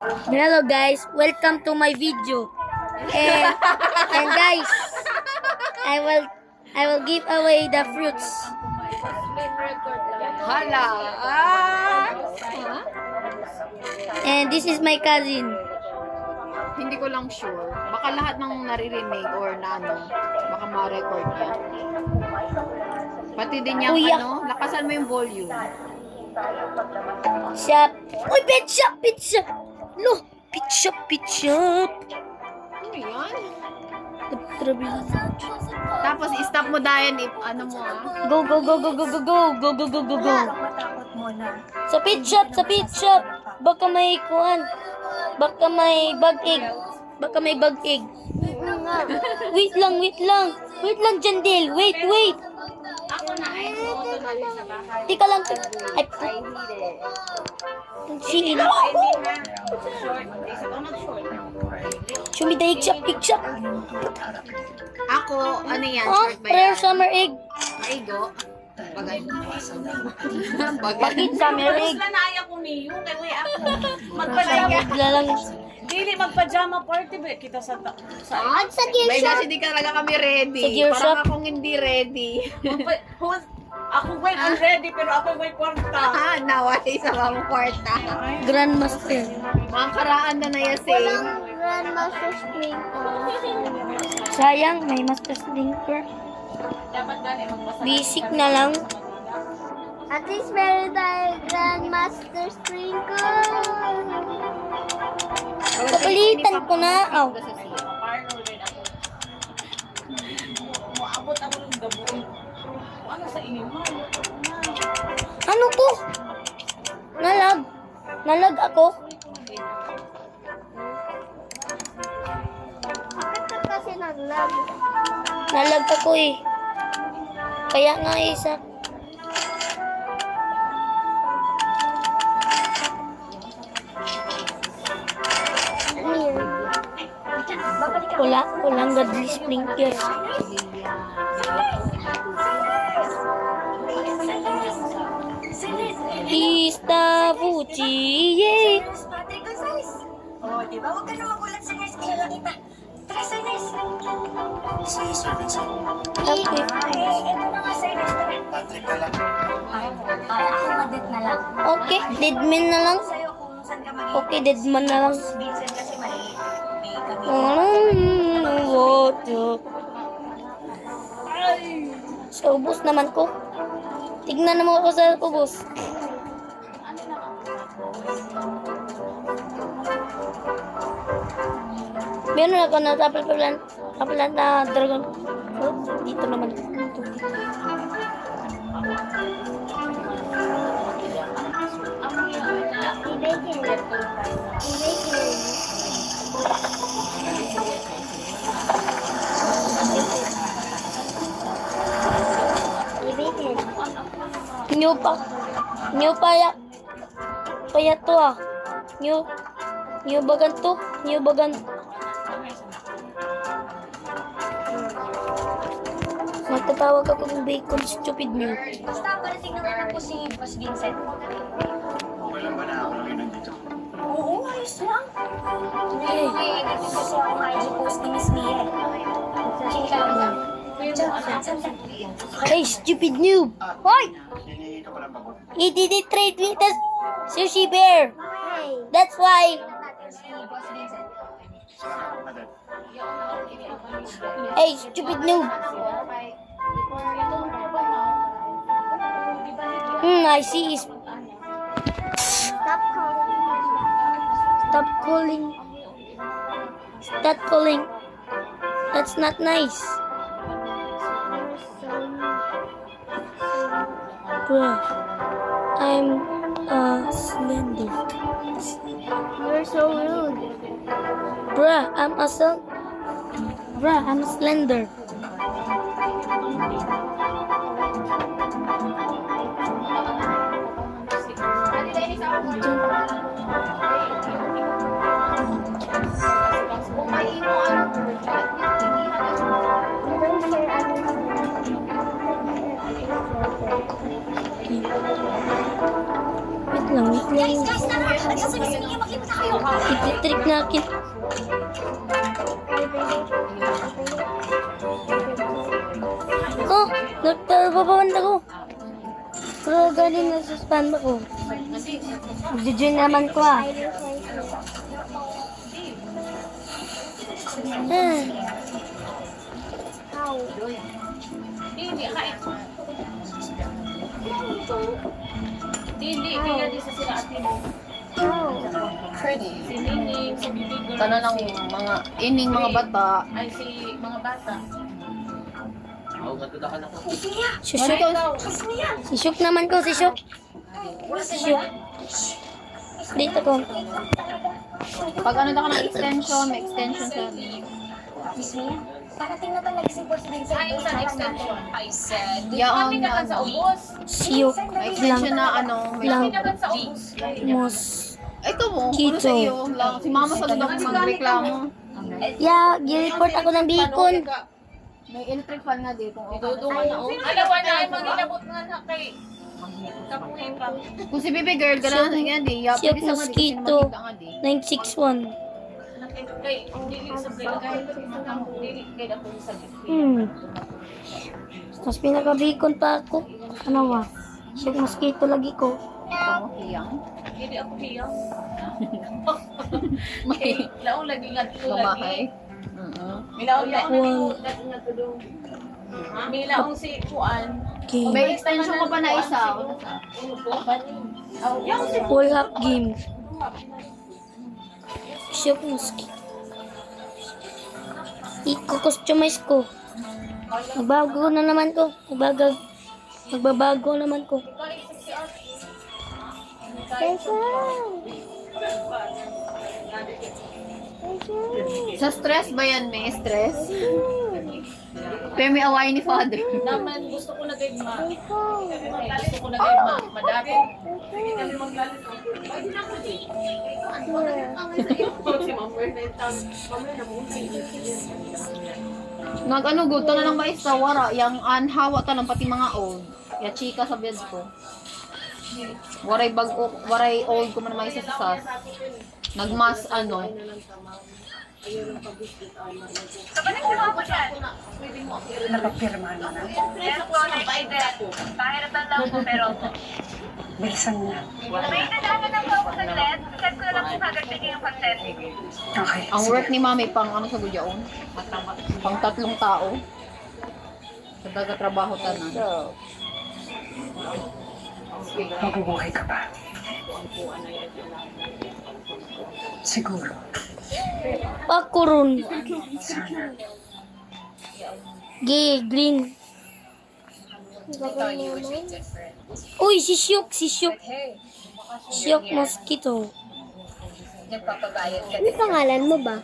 Hello guys, welcome to my video. And guys, I will give away the fruits. Hala. And this is my cousin. Hindi ko lang sure. Baka lahat ng naririnig or na baka ma-record niya. Pati din yung lakasan mo yung volume. Shop. Uy, pet shop. No, pet shop. Ano yan? Travel. Tapos i-stop mo dahil mo Go. Sa pet shop. Baka may kuan. Baka may bag egg. Wait lang, Jandel. Wait. Ako na ay sa bahay. Tika lang. Ay, Shein. Show me the egg shop. Ako, ano yan? Oh, Short ba rare yan? summer egg. Maigo. Bagay. Bakit summer egg? Wala na ayaw kumiyo. Kaya ako magpalaya. Dili magpajama party ba kita sa Gear May shop. kasi di ka talaga kami ready. Sa gear shop. Parang akong hindi ready. Ako wait, I'm ready pero ako may kwarta. Naway sa mga kwarta. Grandmaster. Mga karaan na yan, same. Grandmaster Sprinkler. Sayang, may Master Sprinkler. Dapat gani magbasa. Basic na lang. At least meron tayo Grandmaster Sprinkler. Kapalitan ko na. Oh. Parlor rin ako. Maabot ako ng gabo. Ano sa iniman? Ano to? Nalag ako. Bakit ka kasi naglag? Nalag ako eh. Kaya nga isa. Walang godly sprinkler. Ista Fuji, yay! Oh, di ba? Huwag ka na magulat sa nurse. Kilala kita. Tara sa nurse. Si service. Okay. Ito na nga sa nurse. Tara. Patrick na lang. Ako madit na lang. Okay, deadman na lang. Sa'yo kung saan ka mag- Okay, deadman na lang. Vincent kasi maliit. May kami. Sa ubos naman ko. Tignan naman ako sa ubos. Meron ako na tapalan na dragon fruit. Dito naman. New payat to ah. New bagan to. New bagan. Magtatawag ako ng bacon, stupid new. Basta parating ng anak ko si Boss Vincent. Okay lang ba na ako lang yun nandito? Oo, ayos lang. Ngayon, kasi ako post ni Miss Mia. Chika lang. Hey, stupid noob! Hoy! Hinihingi ka palang bago. He didn't trade with the sushi bear. That's why. Si Boss Vincent. Salamat ako, Madad. Hey, stupid noob. I see. Stop calling. Stop calling. That's not nice. Bruh, I'm slender. You're so rude. Bruh, I'm slender. Wait lang. Adios sa Miss Mia, makita kayo. Ititrick na akin. Oh, nagtababawan ako. Pero galing na sa spam ako. Magjo-join naman ko ah. Hindi, kahit. Hindi, kaya di sa sila atin. Pretty. Si Nining, si Bibi Girl. Kana lang mga ining mga bata. Ay, si mga bata. Si Shuk. Si Shuk naman ko, si Shuk. Si Shuk. Dito ko. Pag ano na ka ng extension, may extension sa Miss Mia, parating na talaga si Boss Vincent. Ay, sa extension. I said. yaon Kami naman sa ubos. Si Shuk may lang. extension na ano, may Lang. Kami naman sa ubos. Mos. ito mo, Kito. ano sa iyo lang. Si mama sa ako magreklamo. Yeah, gi-report ako ng beacon. May electric fan nga dito. Dudungan na. Alawa na ay magilabot nga na kay kapuhin pa. Kung si baby girl, gano'n nga di. Si Mosquito. 961. Kay dili sa kay dili kay ako sa Tapos pinaka-beacon pa ako. Ano ba? Si Mosquito lagi ko. dili ako hiyang. May Laong lagi nga mamahay. Milaong nga tudong. Milaong si Kuan. Okay. May extension ko pa na isa. Full up game. Si Mosquito. I-customize ko. Magbago na naman ko. Magbabago naman ko. Sa stress ba yan? May stress? Pero may away ni father. Naman gusto ko na kay ma. Gusto ko na kay ma. Madati. Sige kami maglalito. Pwede na ako din. Si Mamwer na yung tawag. Mamwer na muna. Nag-ano, gusto na lang ba isa wara? Yang anhawa ta ng pati mga old. Ya chika sa bed ko. Waray waray old ko man may isa sa sas. Nagmas ano. Nakapirma na na. Bilisan mo na. Okay. Ang work ni mami pang ano sa gudyaon? Pang 3 tao. Sa daga-trabaho tanan. Mabubuhay ka pa. Siguro. Pakurun. Sana. Green. Uy, si Shuk. Shuk Mosquito. Ano pangalan mo ba?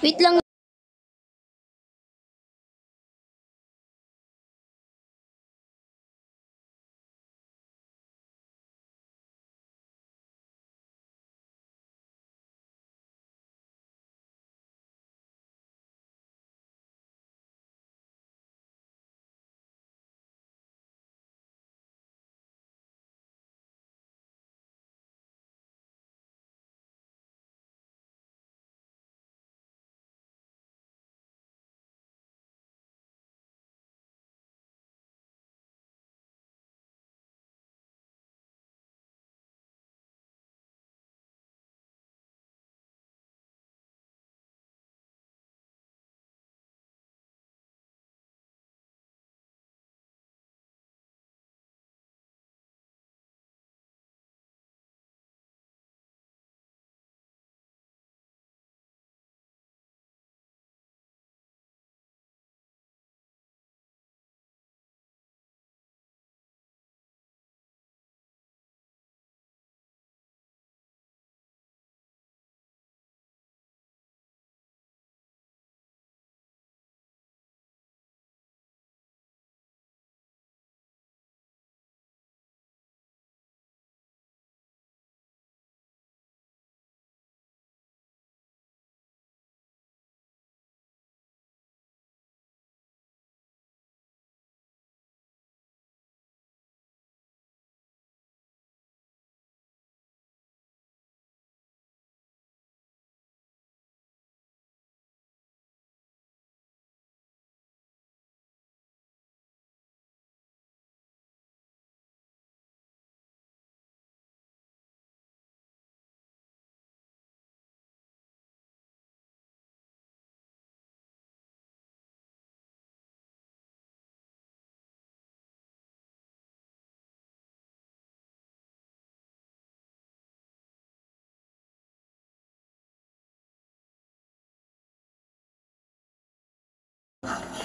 Wait lang.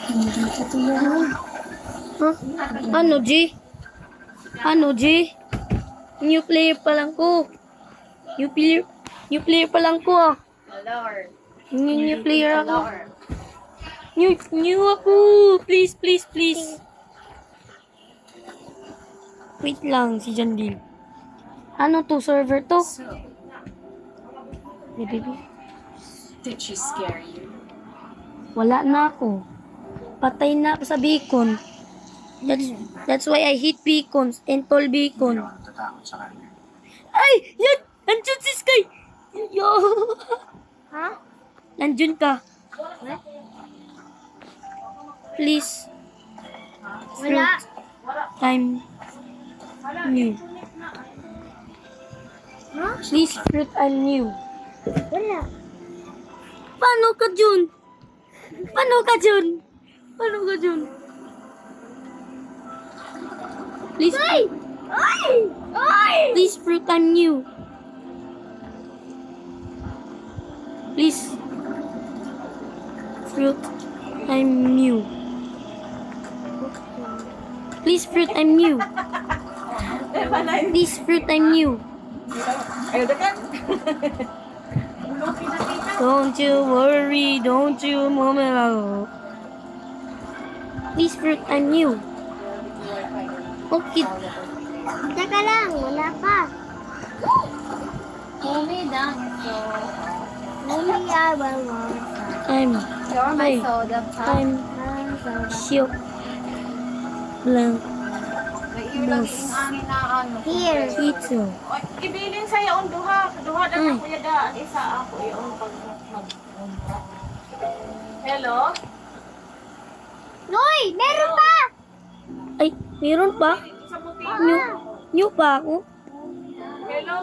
Hindi totoo. Huh? Ano, G? Ano, G? New player pa lang ko. New player pa lang ko, ah. Lord. New player ako. New ako. Please, please, please. Wait lang, si Jandil. Ano to, server to? So, Hey, baby. did she scare you? Wala na ako. Patay na ako sa beacon. That's why I hate beacons and tall Hindi beacon. ako natatakot sa kanya. Ay! Yan! Nandiyan si Sky! Yo! Ha? Nandiyan ka. Please. Wala. I'm new. Please, fruit, I'm new. Wala. Paano ka dyan? Paano ka dyan? Paano ka dyan? Please, Ay! Ay! please, fruit, I'm new. Please, fruit, I'm new. Please, fruit, I'm new. Please, fruit, I'm new. Ayaw na kan. Don't you worry, don't you mama. Please, fruit, I'm new. Okay. Teka lang, wala pa. Mommy, dang. Only I will want. You're my Ay. soda pop. I'm shook. Blank. May ilang ingangin na ano. Here. Ito. Oy, ibilin sa yaon duha. Duha na Ay. ako yada. Isa ako yaon pag mag. Hello? Noy! Meron pa! Ay, meron pa? Sa buti. New pa ako? Hello?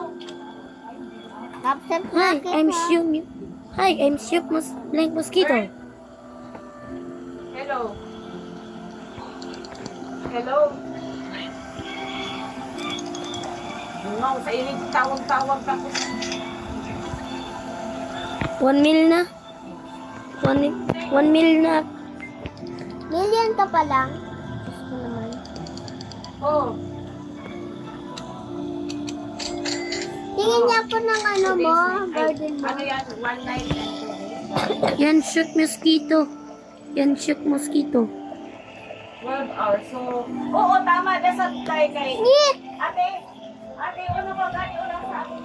Kapsap Hi, na I'm kita. shook. Hi, I'm shook blank mosquito. Hello? Hello? Bungaw sa ilig. Tawag-tawag ka ko. 1 mil na. 1 mil na. Million ka pa lang. Gusto naman. Oh. Tingin niya po ng ano mo, garden mo. Ano yan? 1 night and 2 days. Yan shook mosquito. Yan shook mosquito. 12 hours. So, oo, tama. Dasal tayo kay... Nick! Ate, ano ba? Gani ulang sa akin.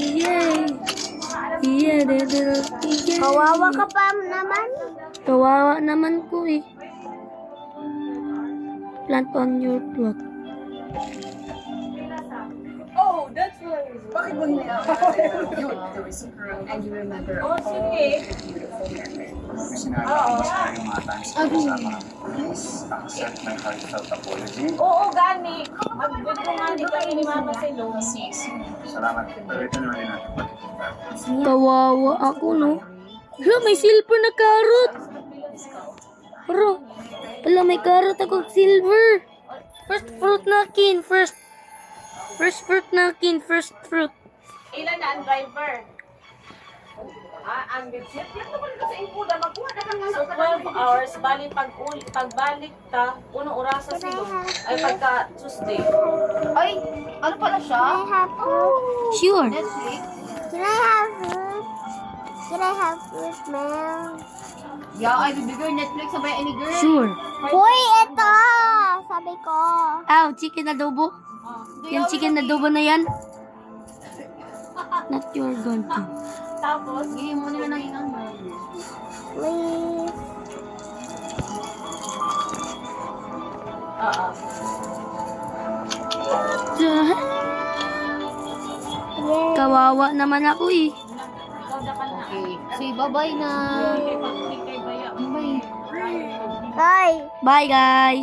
Yay! Yeah, yeah. Kawawa ka pa naman. Kawawa naman ko eh. Plant on your plot. Oh, that's why. Bakit mo yun, there was a girl and you remember Oh, all sige. the beautiful memories. May sinabi ko mas tayo mga times na kasama. Please accept my heartfelt apology. Oo, gani. Mag-good ko nga ni kayo ni Mama Silo. Salamat. Pero ito na rin natin pagkikita. Kawawa ako, no? Hala, may silver na carrot. Hala, hala, may carrot ako silver. First fruit na kin, first fruit na kin, first fruit. Ilan na ang driver? Ang bitsit. Yan naman ka sa impuda. Magkuha na ka nga sa 12 hours. Bali, pagbalik ta, unang oras sa Silo. Ay, pagka Tuesday. Ay, ano pala siya? Can I have fruit? Sure. Netflix? Can I have fruit? Can I have fruit, ma'am? Yeah, ay bibigay Netflix sabay any girl. Sure. Hoy, ito! Sabi ko. Ow, chicken adobo. Yung chicken adobo na yan. Not your gun to. Tapos, Gigay mo nila ng inang mo. Please. Yay. Kawawa naman ako eh. Okay. Say bye-bye na. kay Baya. Bye. Bye. Bye guys.